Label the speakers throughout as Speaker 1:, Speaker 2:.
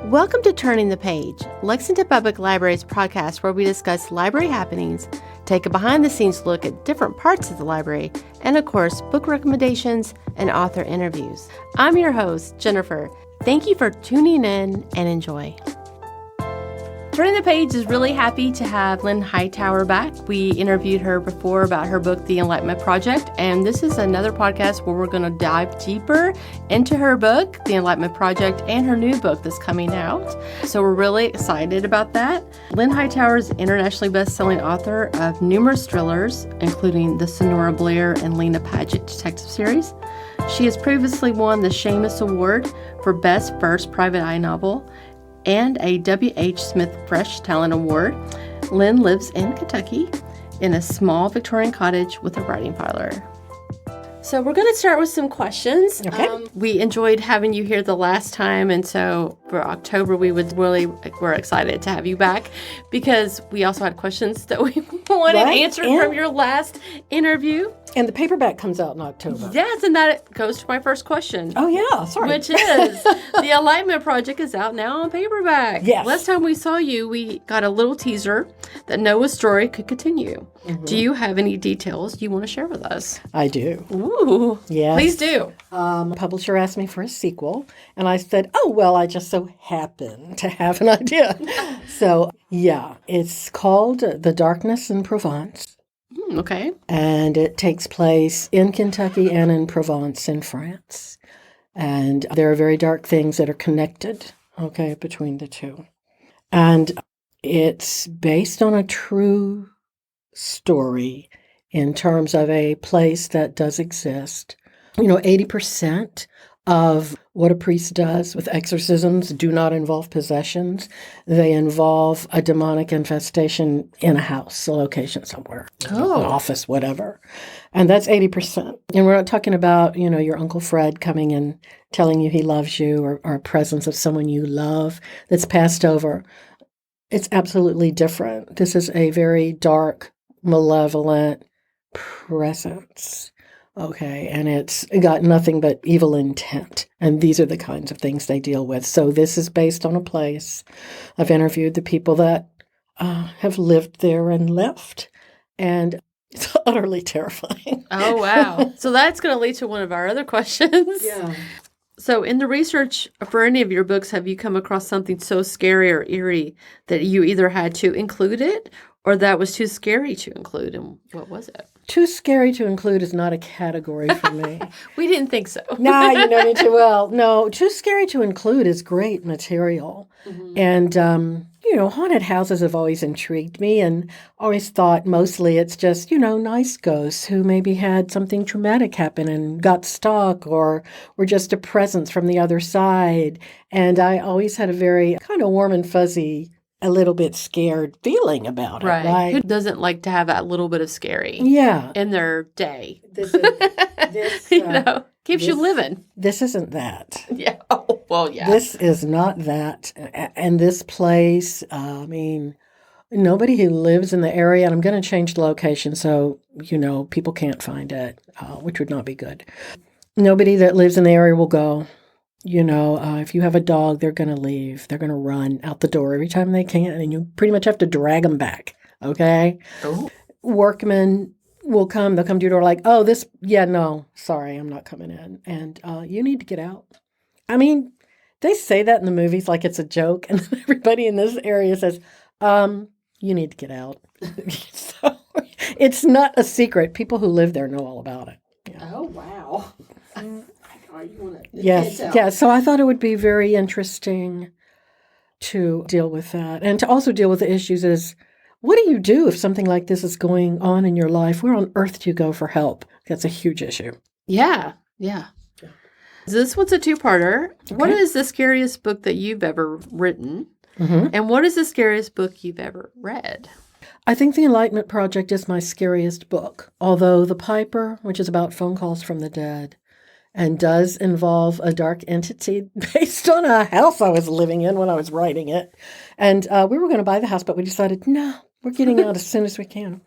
Speaker 1: Welcome to Turning the Page, Lexington Public Library's podcast where we discuss library happenings, take a behind-the-scenes look at different parts of the library, and of course, book recommendations and author interviews. I'm your host, Jennifer. Thank you for tuning in and enjoy. Turning the Page is really happy to have Lynn Hightower back. We interviewed her before about her book, The Enlightenment Project, and this is another podcast where we're going to dive deeper into her book, The Enlightenment Project, and her new book that's coming out. So we're really excited about that. Lynn Hightower is an internationally best-selling author of numerous thrillers, including the Sonora Blair and Lena Paget detective series. She has previously won the Seamus Award for Best First Private Eye Novel and a W.H. Smith Fresh Talent Award. Lynn lives in Kentucky in a small Victorian cottage with a writing parlor. So we're going to start with some questions.
Speaker 2: Okay.
Speaker 1: We enjoyed having you here the last time, and so for October we're excited to have you back because we also had questions that we wanted answered from your last interview.
Speaker 2: And the paperback comes out in October.
Speaker 1: Yes, and that goes to my first question.
Speaker 2: Oh, yeah. Sorry.
Speaker 1: Which is, The Enlightenment Project is out now on paperback.
Speaker 2: Yes.
Speaker 1: Last time we saw you, we got a little teaser that Noah's story could continue. Mm-hmm. Do you have any details you want to share with us?
Speaker 2: I do.
Speaker 1: Ooh.
Speaker 2: Yes.
Speaker 1: Please do.
Speaker 2: Publisher asked me for a sequel, and I said, oh, well, I just so happen to have an idea. So, yeah, it's called The Darkness in Provence.
Speaker 1: Okay.
Speaker 2: And it takes place in Kentucky and in Provence in France. And there are very dark things that are connected, between the two. And it's based on a true story in terms of a place that does exist. 80% of what a priest does with exorcisms do not involve possessions. They involve a demonic infestation in a house, a location somewhere, an office, whatever. And that's 80%. And we're not talking about, your Uncle Fred coming and telling you he loves you or a presence of someone you love that's passed over. It's absolutely different. This is a very dark, malevolent presence. And it's got nothing but evil intent. And these are the kinds of things they deal with. So this is based on a place. I've interviewed the people that have lived there and left. And it's utterly terrifying.
Speaker 1: Oh, wow. So that's going to lead to one of our other questions.
Speaker 2: Yeah.
Speaker 1: So in the research for any of your books, have you come across something so scary or eerie that you either had to include it or that was too scary to include? And what was it?
Speaker 2: Too scary to include is not a category for me.
Speaker 1: We didn't think so.
Speaker 2: Nah, you know me too well. No, too scary to include is great material. Mm-hmm. And, haunted houses have always intrigued me and always thought mostly it's just, nice ghosts who maybe had something traumatic happen and got stuck or were just a presence from the other side. And I always had a very kind of warm and fuzzy, a little bit scared feeling about it. Right.
Speaker 1: Who doesn't like to have that little bit of scary in their day? Keeps you living.
Speaker 2: This isn't that.
Speaker 1: Yeah. Oh, well, yeah.
Speaker 2: This is not that. And this place, nobody who lives in the area, and I'm going to change the location so, people can't find it, which would not be good. Nobody that lives in the area will go. If you have a dog, they're going to leave. They're going to run out the door every time they can, and you pretty much have to drag them back, okay? Oh. Workmen will come. They'll come to your door like, sorry, I'm not coming in. And you need to get out. They say that in the movies like it's a joke, and then everybody in this area says, you need to get out. So it's not a secret. People who live there know all about it.
Speaker 1: Yeah. Oh, wow.
Speaker 2: Yes. So I thought it would be very interesting to deal with that and to also deal with the issues is, what do you do if something like this is going on in your life? Where on earth do you go for help? That's a huge issue.
Speaker 1: Yeah. This one's a two-parter. Okay. What is the scariest book that you've ever written? Mm-hmm. And what is the scariest book you've ever read?
Speaker 2: I think The Enlightenment Project is my scariest book, although The Piper, which is about phone calls from the dead, and does involve a dark entity based on a house I was living in when I was writing it. And we were going to buy the house, but we decided, no, we're getting out as soon as we can.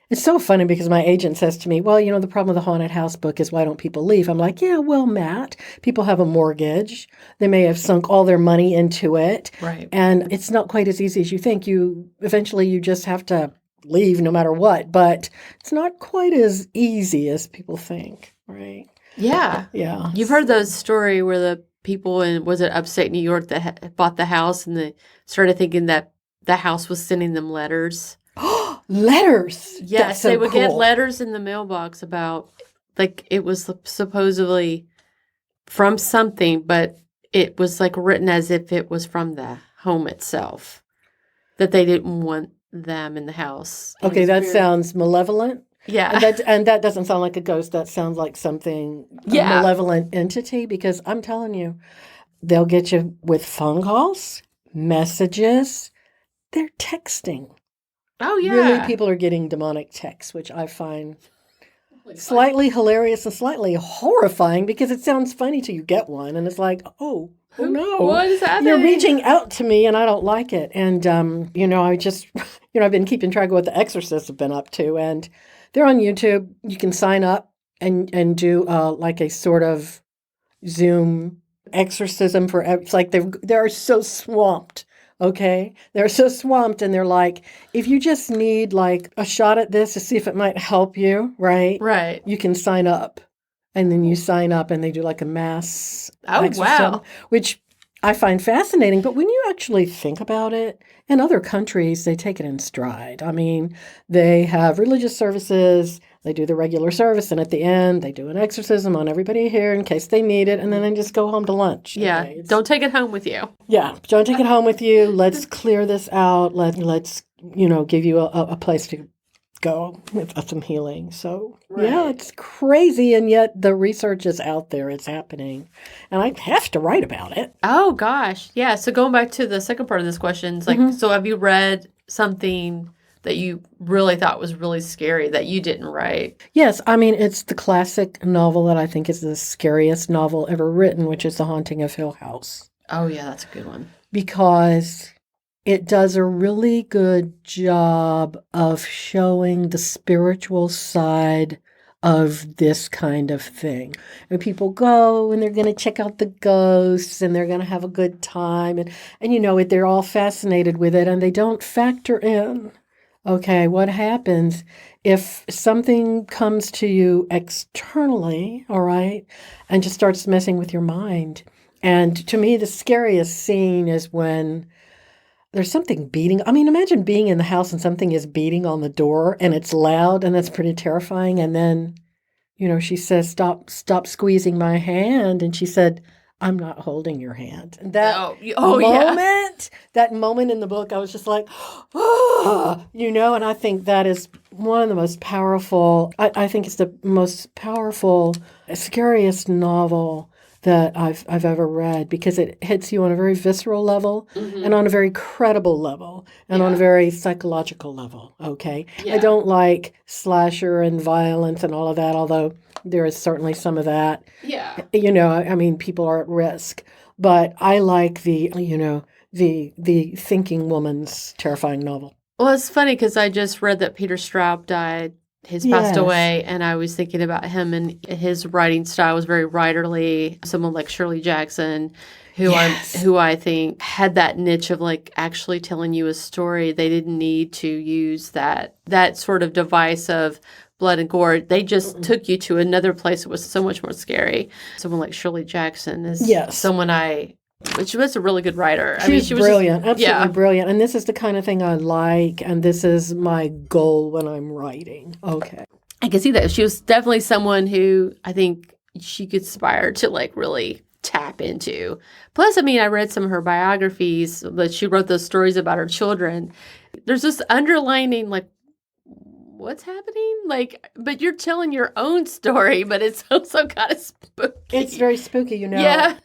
Speaker 2: It's so funny because my agent says to me, well, the problem with the haunted house book is why don't people leave? I'm like, yeah, well, Matt, people have a mortgage. They may have sunk all their money into it.
Speaker 1: Right.
Speaker 2: And it's not quite as easy as you think. Eventually you just have to leave no matter what. But it's not quite as easy as people think, right?
Speaker 1: Yeah.
Speaker 2: Yeah.
Speaker 1: You've heard the story where the people in, was it upstate New York that bought the house and they started thinking that the house was sending them letters?
Speaker 2: Letters.
Speaker 1: Yes,
Speaker 2: That's so
Speaker 1: they would get
Speaker 2: cool.
Speaker 1: letters in the mailbox about, like, it was supposedly from something, but it was like written as if it was from the home itself, that they didn't want them in the house. And it
Speaker 2: Okay,
Speaker 1: was
Speaker 2: that
Speaker 1: weird.
Speaker 2: sounds malevolent.
Speaker 1: Yeah.
Speaker 2: And that doesn't sound like a ghost. That sounds like something, a
Speaker 1: Yeah.
Speaker 2: malevolent entity, because I'm telling you, they'll get you with phone calls, messages. They're texting.
Speaker 1: Oh, yeah.
Speaker 2: Really, people are getting demonic texts, which I find slightly hilarious and slightly horrifying because it sounds funny till you get one. And it's like, oh no.
Speaker 1: What is happening?
Speaker 2: You're reaching out to me and I don't like it. And, I just, I've been keeping track of what the exorcists have been up to. And they're on YouTube. You can sign up and do like a sort of Zoom exorcism for, it's like they're so swamped. Okay. They're so swamped and they're like, if you just need like a shot at this to see if it might help you, right?
Speaker 1: Right.
Speaker 2: You can sign up. And then you sign up and they do like a mass exorcism,
Speaker 1: wow.
Speaker 2: which I find fascinating. But when you actually think about it, in other countries, they take it in stride. I mean, they have religious services, they do the regular service, and at the end, they do an exorcism on everybody here in case they need it, and then they just go home to lunch.
Speaker 1: Yeah.
Speaker 2: Okay?
Speaker 1: Don't take it home with you.
Speaker 2: Yeah, don't take it home with you. Let's clear this out. Let's give you a place to go with some healing. So, yeah,
Speaker 1: Right.
Speaker 2: it's crazy. And yet the research is out there. It's happening. And I have to write about it.
Speaker 1: Oh, gosh. Yeah. So going back to the second part of this question, it's like, so have you read something that you really thought was really scary that you didn't write?
Speaker 2: Yes. I mean, it's the classic novel that I think is the scariest novel ever written, which is The Haunting of Hill House.
Speaker 1: Oh, yeah. That's a good one.
Speaker 2: Because it does a really good job of showing the spiritual side of this kind of thing. And people go and they're going to check out the ghosts and they're going to have a good time. And they're all fascinated with it and they don't factor in, okay, what happens if something comes to you externally, all right, and just starts messing with your mind. And to me, the scariest scene is when there's something beating. I mean, imagine being in the house and something is beating on the door and it's loud and that's pretty terrifying. And then, she says, stop squeezing my hand. And she said, I'm not holding your hand. And that that moment in the book, I was just like, and I think that is one of the most powerful, I think it's the most powerful, scariest novel that I've ever read because it hits you on a very visceral level and on a very credible level and on a very psychological level, okay?
Speaker 1: Yeah.
Speaker 2: I don't like slasher and violence and all of that, although there is certainly some of that.
Speaker 1: Yeah.
Speaker 2: I mean, people are at risk. But I like the thinking woman's terrifying novel.
Speaker 1: Well, it's funny because I just read that Peter Straub died. He's passed away, and I was thinking about him, and his writing style was very writerly. Someone like Shirley Jackson, who I think had that niche of like actually telling you a story. They didn't need to use that sort of device of blood and gore. They just took you to another place that was so much more scary. Someone like Shirley Jackson is someone she was a really good writer.
Speaker 2: She was brilliant, absolutely
Speaker 1: brilliant.
Speaker 2: And this is the kind of thing I like, and this is my goal when I'm writing. Okay.
Speaker 1: I can see that. She was definitely someone who I think she could aspire to like really tap into. Plus, I mean, I read some of her biographies, but she wrote those stories about her children. There's this underlining like, what's happening? Like, but you're telling your own story, but it's also kind of spooky.
Speaker 2: It's very spooky,
Speaker 1: Yeah.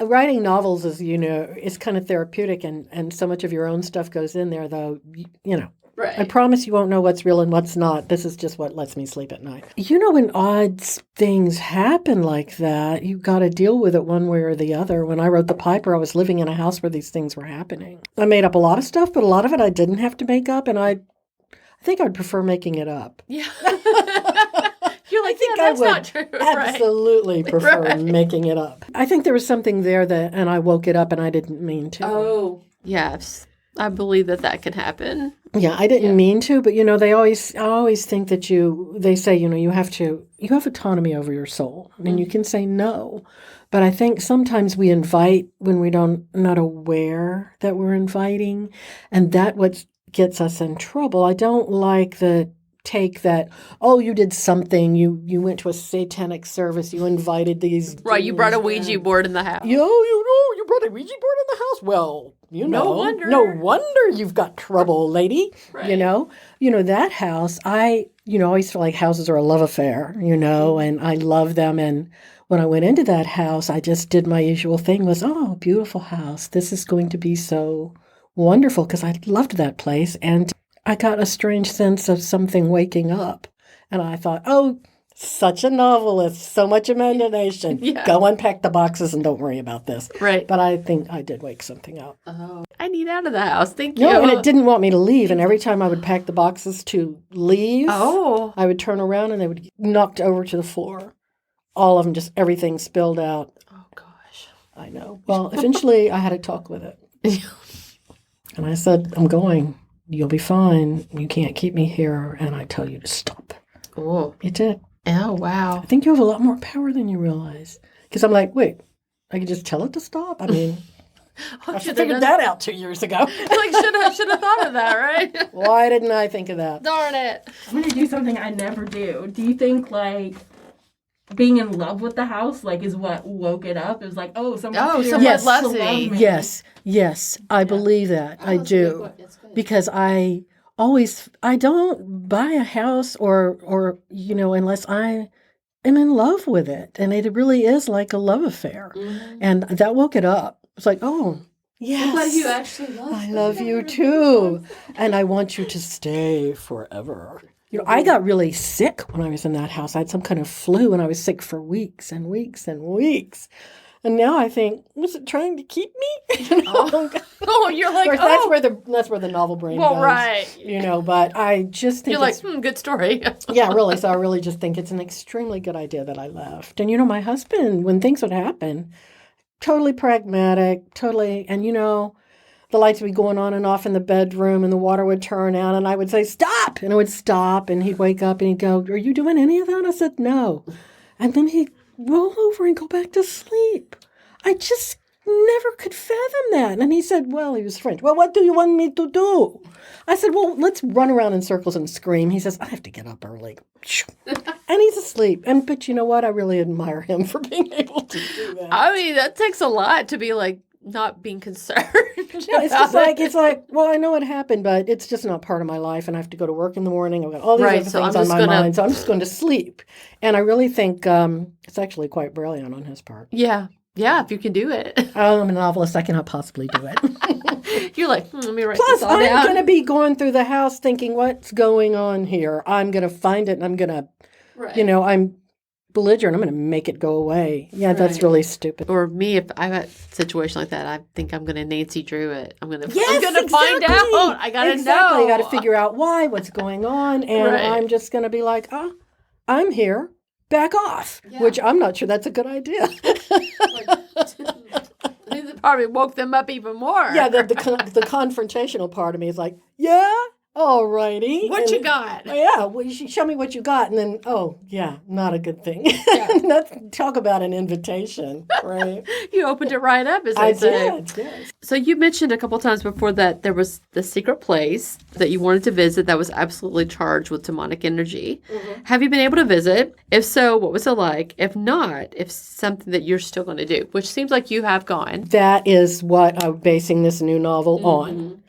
Speaker 2: Writing novels is, it's kind of therapeutic, and so much of your own stuff goes in there, though,
Speaker 1: Right.
Speaker 2: I promise you won't know what's real and what's not. This is just what lets me sleep at night. When odd things happen like that, you've got to deal with it one way or the other. When I wrote The Piper, I was living in a house where these things were happening. I made up a lot of stuff, but a lot of it I didn't have to make up, and I I think I'd prefer making it up.
Speaker 1: Yeah. You're like,
Speaker 2: think
Speaker 1: that's
Speaker 2: I would
Speaker 1: not true.
Speaker 2: absolutely prefer
Speaker 1: Right.
Speaker 2: making it up. I think there was something there and I woke it up and I didn't mean to.
Speaker 1: Oh, yes. I believe that can happen.
Speaker 2: Yeah, I didn't mean to, but I always think that they say, you have autonomy over your soul and you can say no. But I think sometimes we invite when we not aware that we're inviting, and that what gets us in trouble. I don't like the take that, you did something, you went to a satanic service, you invited these
Speaker 1: Right, you brought a Ouija board in the house.
Speaker 2: You brought a Ouija board in the house? Well,
Speaker 1: No wonder.
Speaker 2: No wonder you've got trouble, lady.
Speaker 1: Right.
Speaker 2: That house, I always feel like houses are a love affair, and I love them. And when I went into that house, I just did my usual thing was, beautiful house. This is going to be so wonderful, because I loved that place. And I got a strange sense of something waking up. And I thought, such a novelist, so much imagination.
Speaker 1: Yeah.
Speaker 2: Go unpack the boxes and don't worry about this.
Speaker 1: Right.
Speaker 2: But I think I did wake something up.
Speaker 1: Oh, I need out of the house. Thank you.
Speaker 2: No, and it didn't want me to leave. And every time I would pack the boxes to leave,
Speaker 1: I
Speaker 2: would turn around and they would get knocked over to the floor. All of them, just everything spilled out.
Speaker 1: Oh, gosh.
Speaker 2: I know. Well, eventually I had a talk with it. And I said, I'm going. You'll be fine. You can't keep me here. And I tell you to stop.
Speaker 1: Oh.
Speaker 2: It did.
Speaker 1: Oh, wow.
Speaker 2: I think you have a lot more power than you realize. Because I'm like, wait, I could just tell it to stop? I mean, I figured that out 2 years ago.
Speaker 1: Should have thought of that, right?
Speaker 2: Why didn't I think of that?
Speaker 1: Darn it.
Speaker 3: I'm going to do something I never do. Do you think, being in love with the house, is what woke it up? It was like, someone
Speaker 1: someone loves me.
Speaker 2: Yes, I believe that. I do. Because I don't buy a house or unless I am in love with it. And it really is like a love affair. Mm-hmm. And that woke it up. It's like, yes.
Speaker 1: But you actually love
Speaker 2: I love you too. And I want you to stay forever. I got really sick when I was in that house. I had some kind of flu and I was sick for weeks and weeks and weeks. And now I think, was it trying to keep me?
Speaker 1: You're like,
Speaker 2: of course, that's where the novel brain goes.
Speaker 1: Right.
Speaker 2: But I just think
Speaker 1: you're like, good story.
Speaker 2: Yeah, really. So I really just think it's an extremely good idea that I left. And my husband, when things would happen, totally pragmatic, totally, and the lights would be going on and off in the bedroom and the water would turn out and I would say, stop! And it would stop and he'd wake up and he'd go, are you doing any of that? I said, no. And then he'd roll over and go back to sleep. I just never could fathom that. And he said, he was French. Well, what do you want me to do? I said, let's run around in circles and scream. He says, I have to get up early. And he's asleep. But you know what? I really admire him for being able to do that.
Speaker 1: I mean, that takes a lot to be not being concerned.
Speaker 2: It's just I know it happened, but it's just not part of my life, and I have to go to work in the morning. I've got all these other things on my mind, so I'm just going to sleep. And I really think it's actually quite brilliant on his part.
Speaker 1: Yeah, if you can do it.
Speaker 2: I'm a novelist. I cannot possibly do it.
Speaker 1: You're like, let me write
Speaker 2: Plus,
Speaker 1: this all down.
Speaker 2: I'm going to be going through the house thinking, what's going on here? I'm going to find it, and I'm going to, I'm belligerent. I'm going to make it go away. Yeah, right. That's really stupid.
Speaker 1: Or me, if I'm at a situation like that, I think I'm going to Nancy Drew it. I'm going to
Speaker 2: exactly.
Speaker 1: find out. I got to know.
Speaker 2: I got to figure out what's going on. And I'm just going to be like, I'm here. Back off. Yeah. Which I'm not sure that's a good idea.
Speaker 1: It probably woke them up even more.
Speaker 2: Yeah, the confrontational part of me is like, yeah. All righty.
Speaker 1: What you got?
Speaker 2: Yeah, show me what you got. And then, not a good thing. Yeah. Talk about an invitation, right?
Speaker 1: You opened it right up, as I say.
Speaker 2: Did, yes.
Speaker 1: So you mentioned a couple times before that there was the secret place that you wanted to visit that was absolutely charged with demonic energy. Mm-hmm. Have you been able to visit? If so, what was it like? If not, if something that you're still going to do, which seems like you have gone.
Speaker 2: That is what I'm basing this new novel on.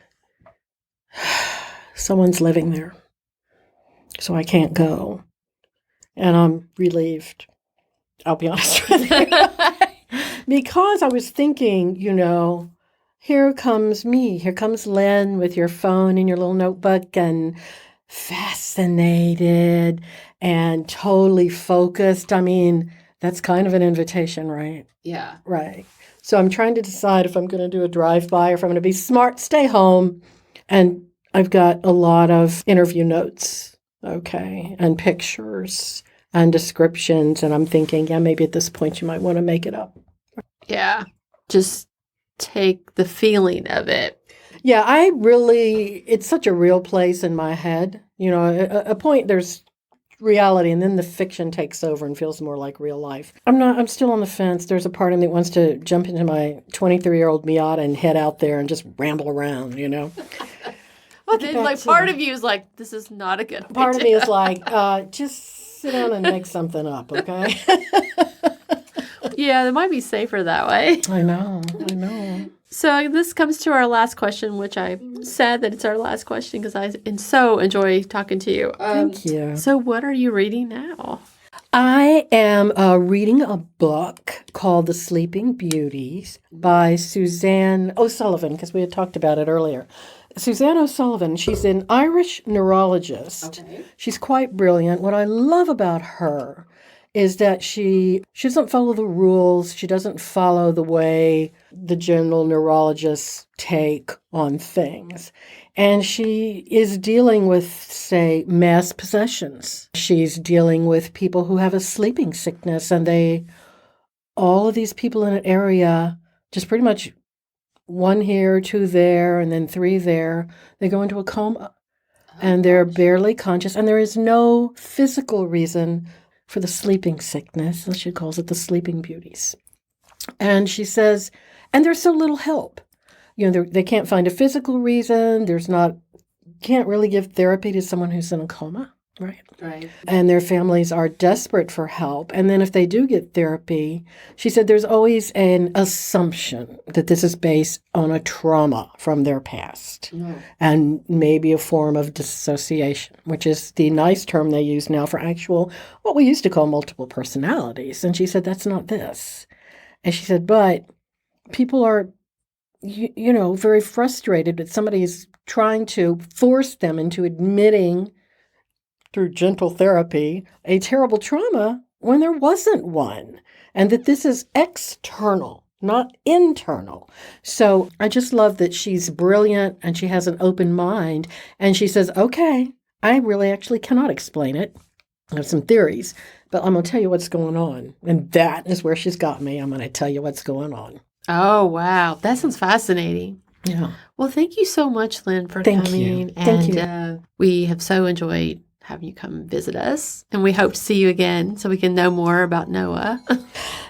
Speaker 2: Someone's living there, so I can't go. And I'm relieved, I'll be honest with you. Because I was thinking, here comes me. Here comes Lynn with your phone and your little notebook and fascinated and totally focused. I mean, that's kind of an invitation, right?
Speaker 1: Yeah.
Speaker 2: Right. So I'm trying to decide if I'm going to do a drive-by or if I'm going to be smart, stay home, and I've got a lot of interview notes, okay, and pictures and descriptions. And I'm thinking, yeah, maybe at this point you might want to make it up.
Speaker 1: Yeah. Just take the feeling of it.
Speaker 2: Yeah, it's such a real place in my head. A point, there's reality, and then the fiction takes over and feels more like real life. I'm still on the fence. There's a part of me that wants to jump into my 23-year-old Miata and head out there and just ramble around,
Speaker 1: Well, then, part of you is like, this is not a good
Speaker 2: Part of
Speaker 1: idea.
Speaker 2: me is like, just sit down and make something up, okay?
Speaker 1: Yeah, it might be safer that way.
Speaker 2: I know.
Speaker 1: So this comes to our last question, which I said that it's our last question because I so enjoy talking to you.
Speaker 2: Thank you.
Speaker 1: So what are you reading now?
Speaker 2: I am reading a book called The Sleeping Beauties by Suzanne O'Sullivan, because we had talked about it earlier. Suzanne O'Sullivan, she's an Irish neurologist.
Speaker 1: Okay.
Speaker 2: She's quite brilliant. What I love about her is that she doesn't follow the rules. She doesn't follow the way the general neurologists take on things. And she is dealing with, say, mass possessions. She's dealing with people who have a sleeping sickness, and all of these people in an area, just pretty much one here, two there, and then three there, they go into a coma, and they're barely conscious, and there is no physical reason for the sleeping sickness. So she calls it the sleeping beauties. And she says, and there's so little help. They can't find a physical reason. Can't really give therapy to someone who's in a coma, right?
Speaker 1: Right.
Speaker 2: And their families are desperate for help. And then if they do get therapy, she said there's always an assumption that this is based on a trauma from their past and maybe a form of dissociation, which is the nice term they use now for what we used to call multiple personalities. And she said, that's not this. And she said, but people are very frustrated that somebody is trying to force them into admitting through gentle therapy a terrible trauma when there wasn't one, and that this is external, not internal. So I just love that she's brilliant and she has an open mind, and she says, okay, I really actually cannot explain it. I have some theories, but I'm going to tell you what's going on. And that is where she's got me. I'm going to tell you what's going on.
Speaker 1: Oh, wow. That sounds fascinating.
Speaker 2: Yeah.
Speaker 1: Well, thank you so much, Lynn, for
Speaker 2: Thank
Speaker 1: coming.
Speaker 2: you. Thank you.
Speaker 1: We have so enjoyed having you come visit us. And we hope to see you again so we can know more about Noah.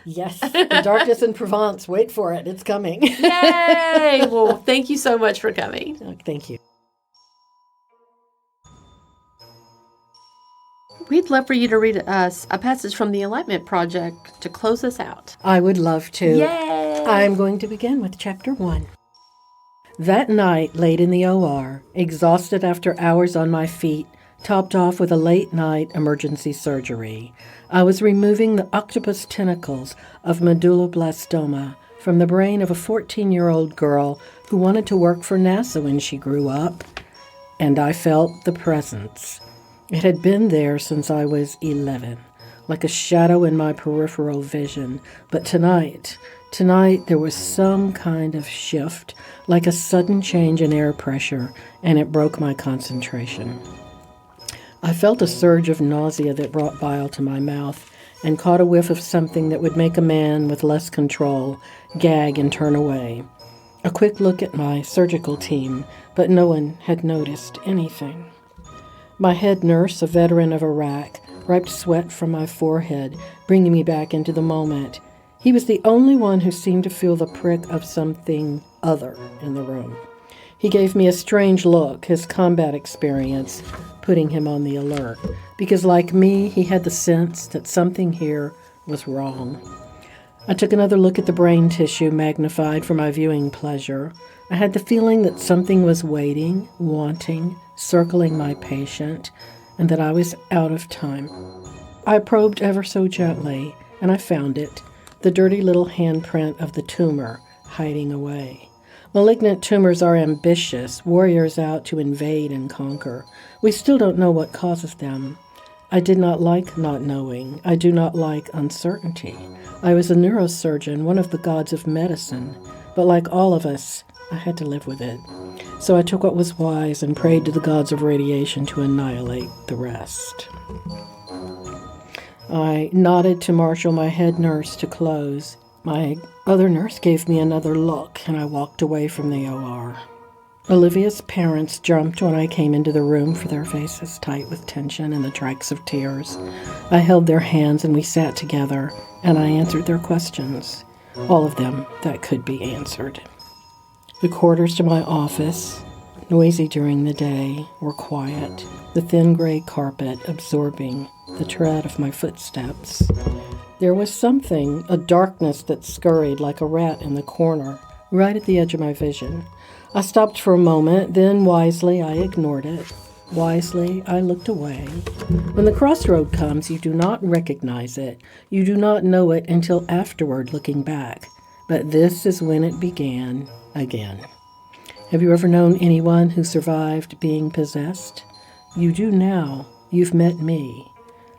Speaker 2: Yes. The Darkness in Provence. Wait for it. It's coming.
Speaker 1: Yay! Well, thank you so much for coming.
Speaker 2: Thank you.
Speaker 1: We'd love for you to read us a passage from the Enlightenment Project to close us out.
Speaker 2: I would love to.
Speaker 1: Yay!
Speaker 2: I'm going to begin with chapter 1. That night, late in the OR, exhausted after hours on my feet, topped off with a late-night emergency surgery, I was removing the octopus tentacles of medulloblastoma from the brain of a 14-year-old girl who wanted to work for NASA when she grew up, and I felt the presence. It had been there since I was 11, like a shadow in my peripheral vision. But tonight there was some kind of shift, like a sudden change in air pressure, and it broke my concentration. I felt a surge of nausea that brought bile to my mouth and caught a whiff of something that would make a man with less control gag and turn away. A quick look at my surgical team, but no one had noticed anything. My head nurse, a veteran of Iraq, wiped sweat from my forehead, bringing me back into the moment. He was the only one who seemed to feel the prick of something other in the room. He gave me a strange look, his combat experience putting him on the alert, because like me, he had the sense that something here was wrong. I took another look at the brain tissue, magnified for my viewing pleasure. I had the feeling that something was waiting, wanting, circling my patient, and that I was out of time. I probed ever so gently, and I found it, the dirty little handprint of the tumor hiding away. Malignant tumors are ambitious, warriors out to invade and conquer. We still don't know what causes them. I did not like not knowing. I do not like uncertainty. I was a neurosurgeon, one of the gods of medicine, but like all of us, I had to live with it. So I took what was wise and prayed to the gods of radiation to annihilate the rest. I nodded to Marshall, my head nurse, to close. My other nurse gave me another look, and I walked away from the OR. Olivia's parents jumped when I came into the room, for their faces tight with tension and the tracks of tears. I held their hands and we sat together, and I answered their questions, all of them that could be answered. The corridors to my office, noisy during the day, were quiet, the thin gray carpet absorbing the tread of my footsteps. There was something, a darkness that scurried like a rat in the corner, right at the edge of my vision. I stopped for a moment, then wisely I ignored it. Wisely I looked away. When the crossroad comes, you do not recognize it. You do not know it until afterward, looking back. But this is when it began again. Have you ever known anyone who survived being possessed? You do now. You've met me.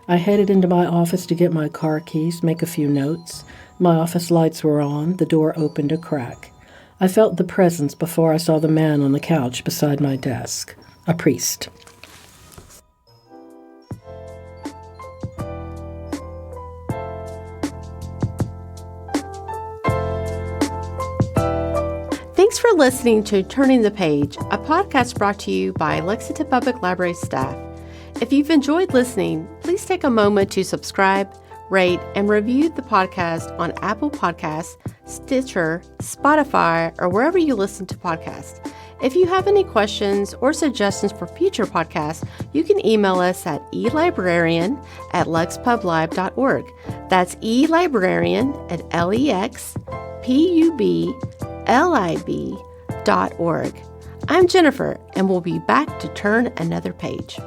Speaker 2: I headed into my office to get my car keys, make a few notes. My office lights were on. The door opened a crack. I felt the presence before I saw the man on the couch beside my desk. A priest.
Speaker 1: Thanks for listening to Turning the Page, a podcast brought to you by Lexington Public Library staff. If you've enjoyed listening, please take a moment to subscribe, rate, and review the podcast on Apple Podcasts, Stitcher, Spotify, or wherever you listen to podcasts. If you have any questions or suggestions for future podcasts, you can email us at elibrarian@lexpublib.org. That's elibrarian@lexpublib.org. I'm Jennifer, and we'll be back to turn another page.